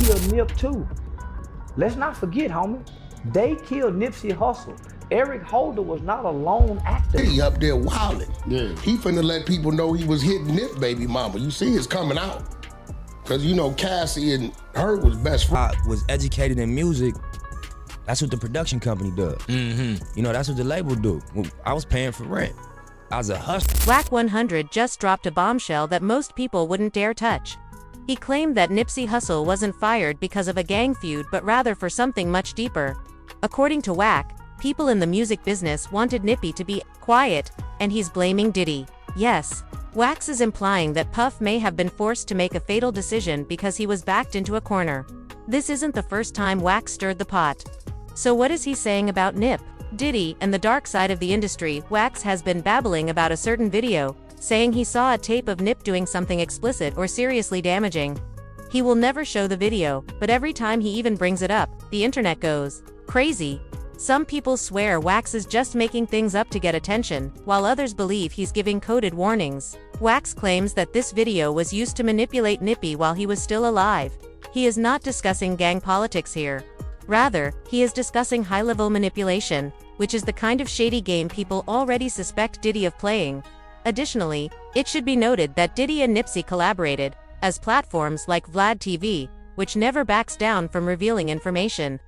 killed Nip too. Let's not forget, homie, they killed Nipsey Hussle. Eric Holder was not a lone actor. He up there wilding. Yeah. He finna let people know he was hitting Nip baby mama. You see it's coming out. Cause you know Cassie and her was best friends. I was educated in music. That's what the production company does. Mm-hmm. You know, that's what the label do. I was paying for rent. I was a hustler. Wack 100 just dropped a bombshell that most people wouldn't dare touch. He claimed that Nipsey Hussle wasn't fired because of a gang feud but rather for something much deeper. According to Wack, people in the music business wanted Nippy to be quiet, and he's blaming Diddy. Yes, Wax is implying that Puff may have been forced to make a fatal decision because he was backed into a corner. This isn't the first time Wax stirred the pot. So what is he saying about Nip, Diddy, and the dark side of the industry? Wax has been babbling about a certain video, saying he saw a tape of Nip doing something explicit or seriously damaging. He will never show the video, but every time he even brings it up, the internet goes crazy. Some people swear Wax is just making things up to get attention, while others believe he's giving coded warnings. Wax claims that this video was used to manipulate Nippy while he was still alive. He is not discussing gang politics here. Rather, he is discussing high-level manipulation, which is the kind of shady game people already suspect Diddy of playing. Additionally, it should be noted that Diddy and Nipsey collaborated, as platforms like Vlad TV, which never backs down from revealing information,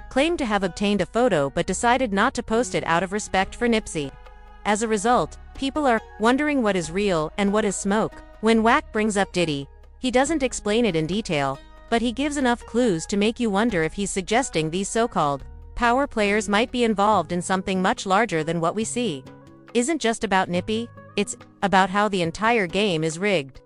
claimed to have obtained a photo but decided not to post it out of respect for Nipsey. As a result, people are wondering what is real and what is smoke. When Wack brings up Diddy, he doesn't explain it in detail, but he gives enough clues to make you wonder if he's suggesting these so-called power players might be involved in something much larger than what we see. Isn't just about Nippy, it's about how the entire game is rigged.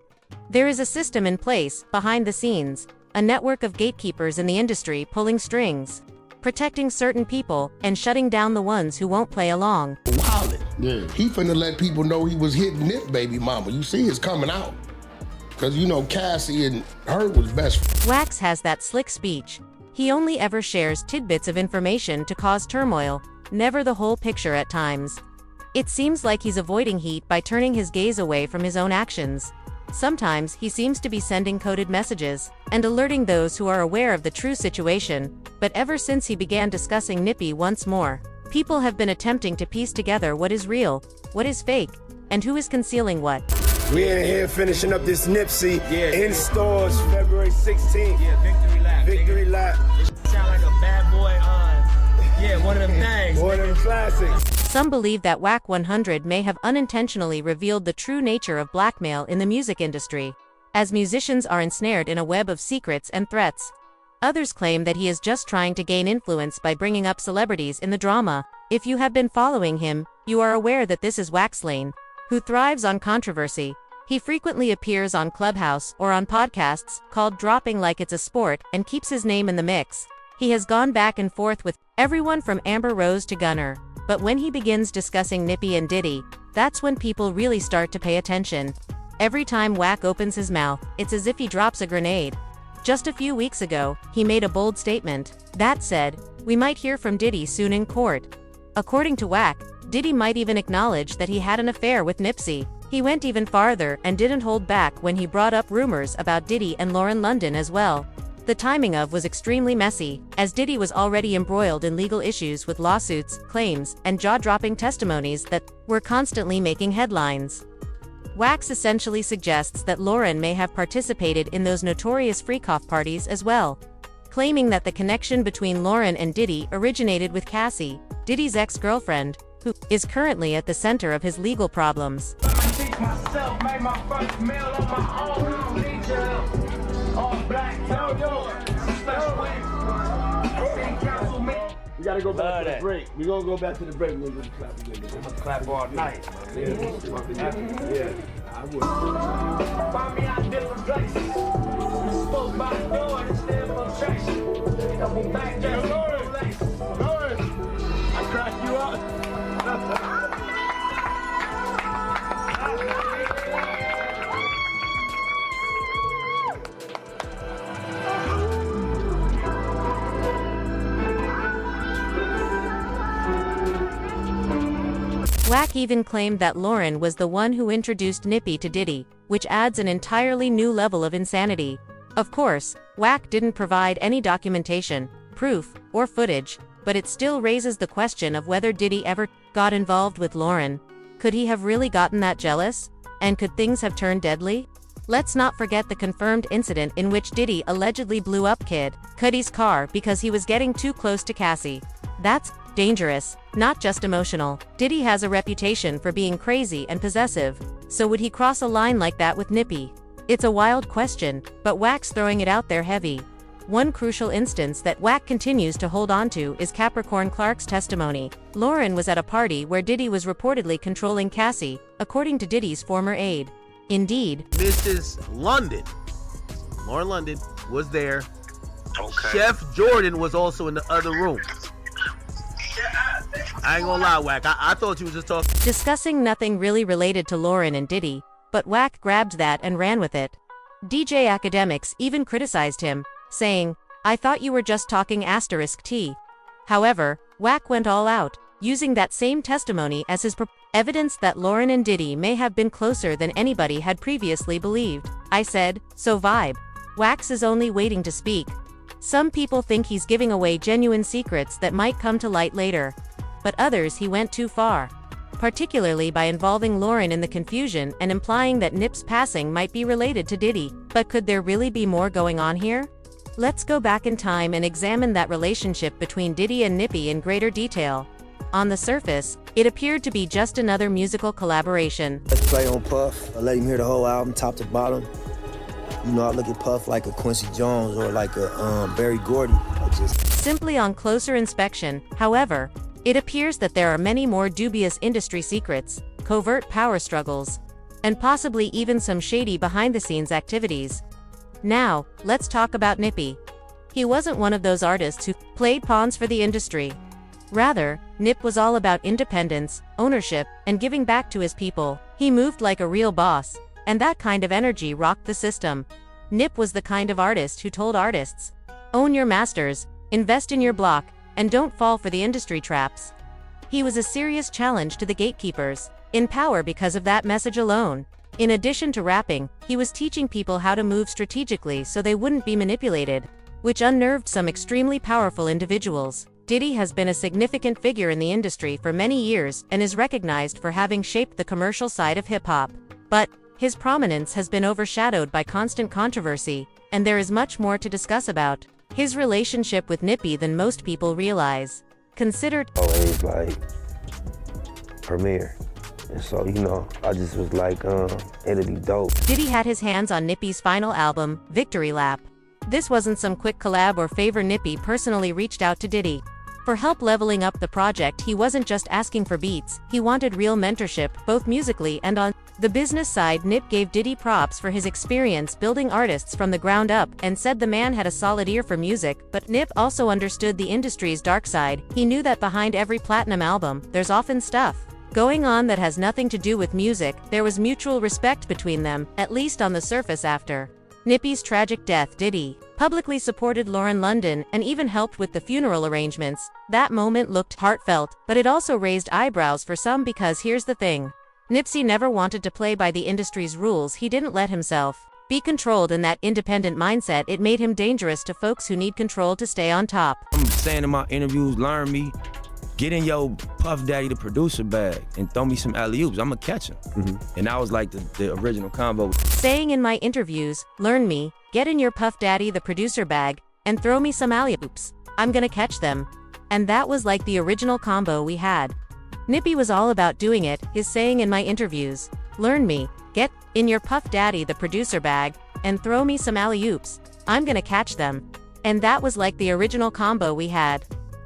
There is a system in place, behind the scenes, a network of gatekeepers in the industry pulling strings, protecting certain people, and shutting down the ones who won't play along. Wilding. Yeah. He finna let people know he was hitting Nip baby mama. You see it's coming out. Cause you know Cassie and her was best friends. Wax has that slick speech. He only ever shares tidbits of information to cause turmoil, never the whole picture at times. It seems like he's avoiding heat by turning his gaze away from his own actions. Sometimes he seems to be sending coded messages and alerting those who are aware of the true situation, but ever since he began discussing Nippy once more, people have been attempting to piece together what is real, what is fake, and who is concealing what. We in here finishing up this Nipsey in stores February 16th. Yeah, victory lap. Victory lap. Sound like a bad boy one of them things. One of them classics. Some believe that Wack 100 may have unintentionally revealed the true nature of blackmail in the music industry, as musicians are ensnared in a web of secrets and threats. Others claim that he is just trying to gain influence by bringing up celebrities in the drama. If you have been following him, you are aware that this is Wack's lane, who thrives on controversy. He frequently appears on Clubhouse or on podcasts called Dropping Like It's a Sport and keeps his name in the mix. He has gone back and forth with everyone from Amber Rose to Gunner. But when he begins discussing Nippy and Diddy, that's when people really start to pay attention. Every time Wack opens his mouth, it's as if he drops a grenade. Just a few weeks ago, he made a bold statement. That said, we might hear from Diddy soon in court. According to Wack, Diddy might even acknowledge that he had an affair with Nipsey. He went even farther and didn't hold back when he brought up rumors about Diddy and Lauren London as well. The timing of was extremely messy, as Diddy was already embroiled in legal issues with lawsuits, claims, and jaw-dropping testimonies that were constantly making headlines. Wax essentially suggests that Lauren may have participated in those notorious freak-off parties as well, claiming that the connection between Lauren and Diddy originated with Cassie, Diddy's ex-girlfriend, who is currently at the center of his legal problems. We gotta go back to the break. We're gonna go back to the break. We're gonna clap again. I'm gonna clap all night. Yeah, I would. Find me out different places. Spoke by the door and stand for traction. Double back, just Lord, I cracked you up. Wack even claimed that Lauren was the one who introduced Nippy to Diddy, which adds an entirely new level of insanity. Of course, Wack didn't provide any documentation, proof, or footage, but it still raises the question of whether Diddy ever got involved with Lauren. Could he have really gotten that jealous? And could things have turned deadly? Let's not forget the confirmed incident in which Diddy allegedly blew up Kid Cudi's car because he was getting too close to Cassie. That's dangerous, not just emotional. Diddy has a reputation for being crazy and possessive, so would he cross a line like that with Nippy? It's a wild question, but Wack's throwing it out there heavy. One crucial instance that Wack continues to hold on to is Capricorn Clark's testimony. Lauren was at a party where Diddy was reportedly controlling Cassie, according to Diddy's former aide. Indeed, Mrs. London, Lauren London, was there. Okay. Chef Jordan was also in the other room. I ain't gonna lie, Wack. I thought you was just talking. discussing nothing really related to Lauren and Diddy, but Wack grabbed that and ran with it. DJ Academics even criticized him, saying, "I thought you were just talking *T. However, Wack went all out, using that same testimony as his evidence that Lauren and Diddy may have been closer than anybody had previously believed. I said, so vibe. Wax is only waiting to speak. Some people think he's giving away genuine secrets that might come to light later. But others he went too far. Particularly by involving Lauren in the confusion and implying that Nip's passing might be related to Diddy. But could there really be more going on here? Let's go back in time and examine that relationship between Diddy and Nippy in greater detail. On the surface, it appeared to be just another musical collaboration. Let's play on Puff. I let him hear the whole album, top to bottom. You know, I look at Puff like a Quincy Jones or like a Berry Gordy. Simply on closer inspection, however, it appears that there are many more dubious industry secrets, covert power struggles, and possibly even some shady behind-the-scenes activities. Now, let's talk about Nippy. He wasn't one of those artists who played pawns for the industry. Rather, Nip was all about independence, ownership, and giving back to his people. He moved like a real boss, and that kind of energy rocked the system. Nip was the kind of artist who told artists, own your masters, invest in your block, and don't fall for the industry traps. He was a serious challenge to the gatekeepers, in power because of that message alone. In addition to rapping, he was teaching people how to move strategically so they wouldn't be manipulated, which unnerved some extremely powerful individuals. Diddy has been a significant figure in the industry for many years and is recognized for having shaped the commercial side of hip-hop. But his prominence has been overshadowed by constant controversy, and there is much more to discuss about his relationship with Nippy than most people realize. Considered always like premiere. And so, you know, I just was like, it'd be dope. Diddy had his hands on Nippy's final album, Victory Lap. This wasn't some quick collab or favor. Nippy personally reached out to Diddy for help leveling up the project. He wasn't just asking for beats, he wanted real mentorship, both musically and on the business side. Nip gave Diddy props for his experience building artists from the ground up and said the man had a solid ear for music, but Nip also understood the industry's dark side. He knew that behind every platinum album, there's often stuff going on that has nothing to do with music. There was mutual respect between them, at least on the surface. After Nippy's tragic death, Diddy publicly supported Lauren London and even helped with the funeral arrangements. That moment looked heartfelt, but it also raised eyebrows for some because here's the thing. Nipsey never wanted to play by the industry's rules. He didn't let himself be controlled in that independent mindset. It made him dangerous to folks who need control to stay on top. I'm saying in my interviews, learn me, get in your Puff Daddy the producer bag and throw me some alley-oops, I'ma catch him. And that was like the original combo. Saying in my interviews, learn me, get in your Puff Daddy the producer bag, and throw me some alley-oops, I'm gonna catch them. And that was like the original combo we had. Nippy was all about doing it. His saying in my interviews, learn me, get in your Puff Daddy the producer bag, and throw me some alley-oops, I'm gonna catch them. And that was like the original combo we had.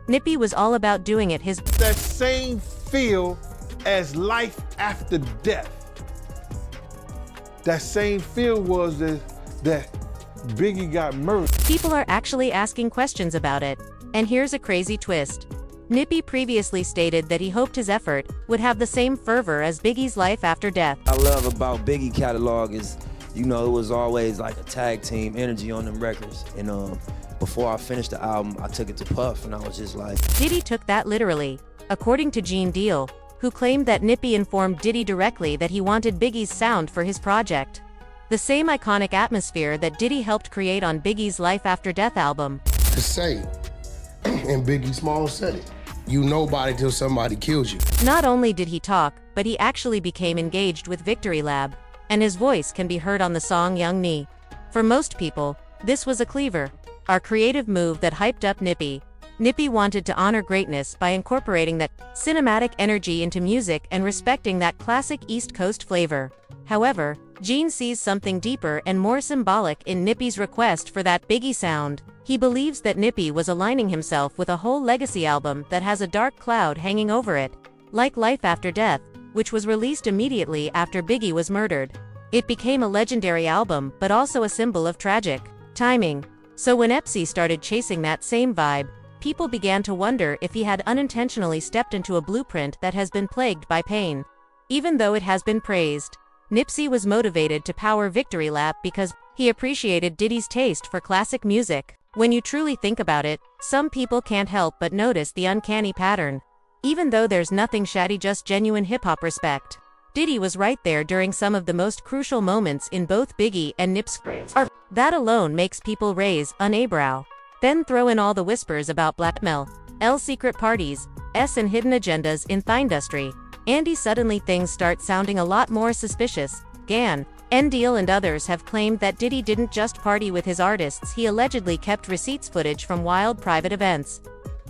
Nippy was all about doing it his that same feel as life after death. That same feel was that Biggie got murdered. People are actually asking questions about it. And here's a crazy twist. Nippy previously stated that he hoped his effort would have the same fervor as Biggie's life after death. I love about Biggie catalog is, you know, it was always like a tag team energy on them records. And before I finished the album, I took it to Puff and I was just like... Diddy took that literally. According to Gene Deal, who claimed that Nippy informed Diddy directly that he wanted Biggie's sound for his project. The same iconic atmosphere that Diddy helped create on Biggie's Life After Death album. To say, and Biggie Smalls said it, you nobody till somebody kills you. Not only did he talk, but he actually became engaged with Victory Lab, and his voice can be heard on the song Young Knee. For most people, this was a cleaver, our creative move that hyped up Nippy. Nippy wanted to honor greatness by incorporating that cinematic energy into music and respecting that classic East Coast flavor. However, Gene sees something deeper and more symbolic in Nippy's request for that Biggie sound. He believes that Nippy was aligning himself with a whole legacy album that has a dark cloud hanging over it, like Life After Death, which was released immediately after Biggie was murdered. It became a legendary album, but also a symbol of tragic timing. So when Epsy started chasing that same vibe, people began to wonder if he had unintentionally stepped into a blueprint that has been plagued by pain. Even though it has been praised, Nipsey was motivated to power Victory Lap because he appreciated Diddy's taste for classic music. When you truly think about it, some people can't help but notice the uncanny pattern. Even though there's nothing shady, just genuine hip-hop respect. Diddy was right there during some of the most crucial moments in both Biggie and Nip's careers. That alone makes people raise an eyebrow. Then throw in all the whispers about blackmail, L secret parties, S and hidden agendas in the industry. Andy, suddenly things start sounding a lot more suspicious. Gan, N-Deal and others have claimed that Diddy didn't just party with his artists, he allegedly kept receipts footage from wild private events.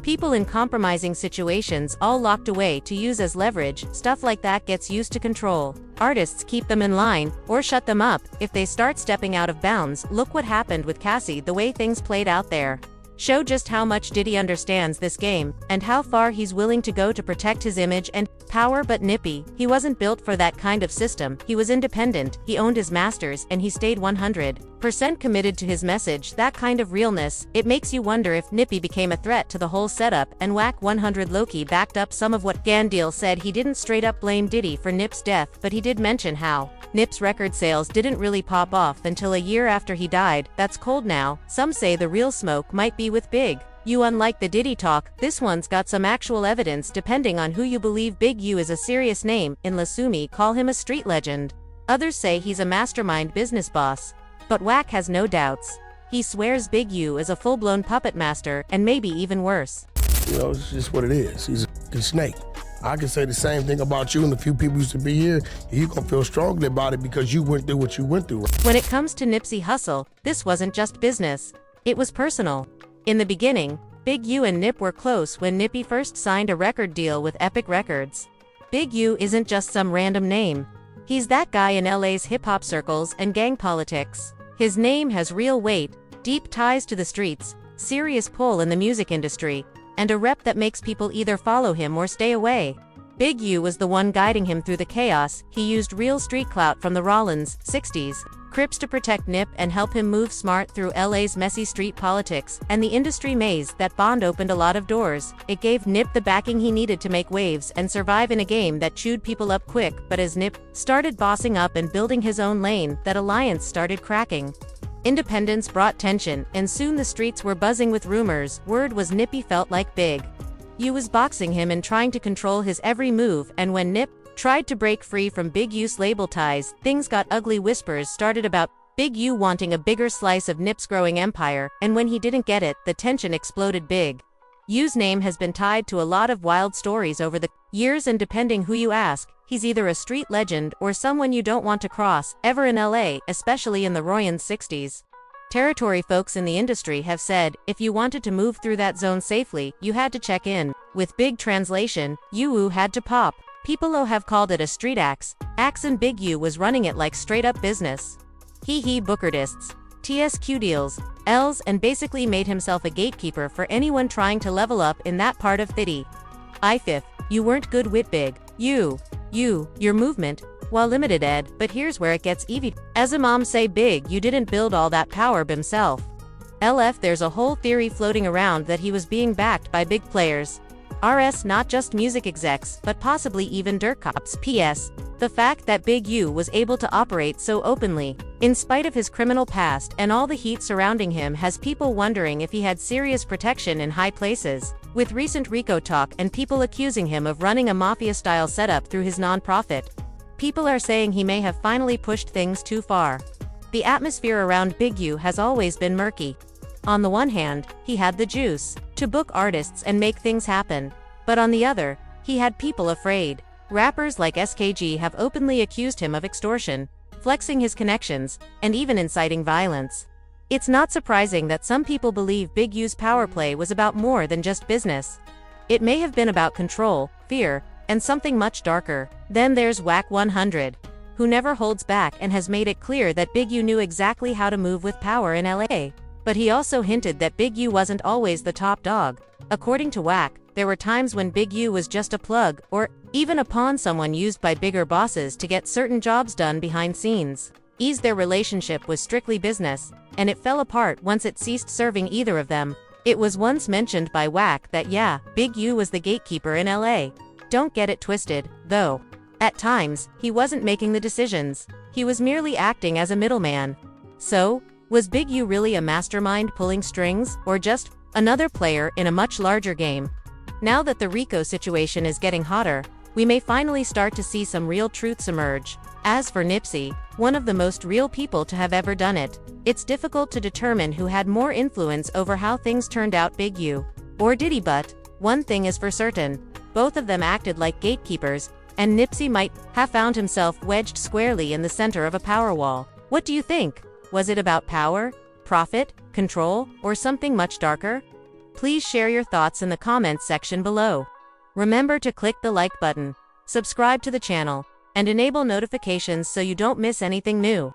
People in compromising situations all locked away to use as leverage. Stuff like that gets used to control artists, keep them in line, or shut them up if they start stepping out of bounds. Look what happened with Cassie, the way things played out there. Show just how much Diddy understands this game, and how far he's willing to go to protect his image and power. But Nippy, he wasn't built for that kind of system. He was independent, he owned his masters, and he stayed 100% committed to his message. That kind of realness, it makes you wonder if Nippy became a threat to the whole setup, and Whack 100 Loki backed up some of what Gandil said. He didn't straight up blame Diddy for Nip's death, but he did mention how Nip's record sales didn't really pop off until a year after he died. That's cold now. Some say the real smoke might be with Big U. Unlike the Diddy talk, this one's got some actual evidence. Depending on who you believe, Big U is a serious name. In Lasumi, call him a street legend. Others say he's a mastermind business boss. But Whack has no doubts. He swears Big U is a full-blown puppet master, and maybe even worse. You know, it's just what it is. He's a fucking snake. I can say the same thing about you and the few people used to be here. You're gonna feel strongly about it because you went through what you went through. When it comes to Nipsey Hussle, this wasn't just business. It was personal. In the beginning, Big U and Nip were close when Nippy first signed a record deal with Epic Records. Big U isn't just some random name. He's that guy in LA's hip-hop circles and gang politics. His name has real weight, deep ties to the streets, serious pull in the music industry, and a rep that makes people either follow him or stay away. Big U was the one guiding him through the chaos. He used real street clout from the Rollins, 60s, Crips to protect Nip and help him move smart through LA's messy street politics and the industry maze. That bond opened a lot of doors. It gave Nip the backing he needed to make waves and survive in a game that chewed people up quick. But as Nip started bossing up and building his own lane, that alliance started cracking. Independence brought tension, and soon the streets were buzzing with rumors. Word was Nippy felt like Big U was boxing him and trying to control his every move, and when Nip tried to break free from Big U's label ties, things got ugly. Whispers started about Big U wanting a bigger slice of Nip's growing empire, and when he didn't get it, the tension exploded. Big U's name has been tied to a lot of wild stories over the years, and depending who you ask, he's either a street legend or someone you don't want to cross ever in LA, especially in the Royans 60s. Territory folks in the industry have said, if you wanted to move through that zone safely, you had to check in with Big. Translation, Uu had to pop. People have called it a street axe, and Big U was running it like straight up business. He Bookerdists, TSQ deals, L's, and basically made himself a gatekeeper for anyone trying to level up in that part of Thitty. Fifth, you weren't good with Big U. Your movement, while limited, Ed, but here's where it gets evy. As Imam say, Big U didn't build all that power himself. LF, there's a whole theory floating around that he was being backed by big players. RS, not just music execs, but possibly even dirt cops. PS, the fact that Big U was able to operate so openly, in spite of his criminal past and all the heat surrounding him, has people wondering if he had serious protection in high places. With recent RICO talk and people accusing him of running a mafia-style setup through his non-profit, people are saying he may have finally pushed things too far. The atmosphere around Big U has always been murky. On the one hand, he had the juice to book artists and make things happen. But on the other, he had people afraid. Rappers like SKG have openly accused him of extortion, flexing his connections, and even inciting violence. It's not surprising that some people believe Big U's power play was about more than just business. It may have been about control, fear, and something much darker. Then there's Wack 100, who never holds back and has made it clear that Big U knew exactly how to move with power in LA. But he also hinted that Big U wasn't always the top dog. According to Wack, there were times when Big U was just a plug, or even a pawn, someone used by bigger bosses to get certain jobs done behind scenes. Their relationship was strictly business, and it fell apart once it ceased serving either of them. It was once mentioned by Wack that yeah, Big U was the gatekeeper in LA. Don't get it twisted, though. At times, he wasn't making the decisions. He was merely acting as a middleman. So, was Big U really a mastermind pulling strings, or just another player in a much larger game? Now that the Rico situation is getting hotter, we may finally start to see some real truths emerge. As for Nipsey, one of the most real people to have ever done it, it's difficult to determine who had more influence over how things turned out, Big U or Diddy, but one thing is for certain, both of them acted like gatekeepers, and Nipsey might have found himself wedged squarely in the center of a power wall. What do you think? Was it about power, profit, control, or something much darker? Please share your thoughts in the comments section below. Remember to click the like button, subscribe to the channel, and enable notifications so you don't miss anything new.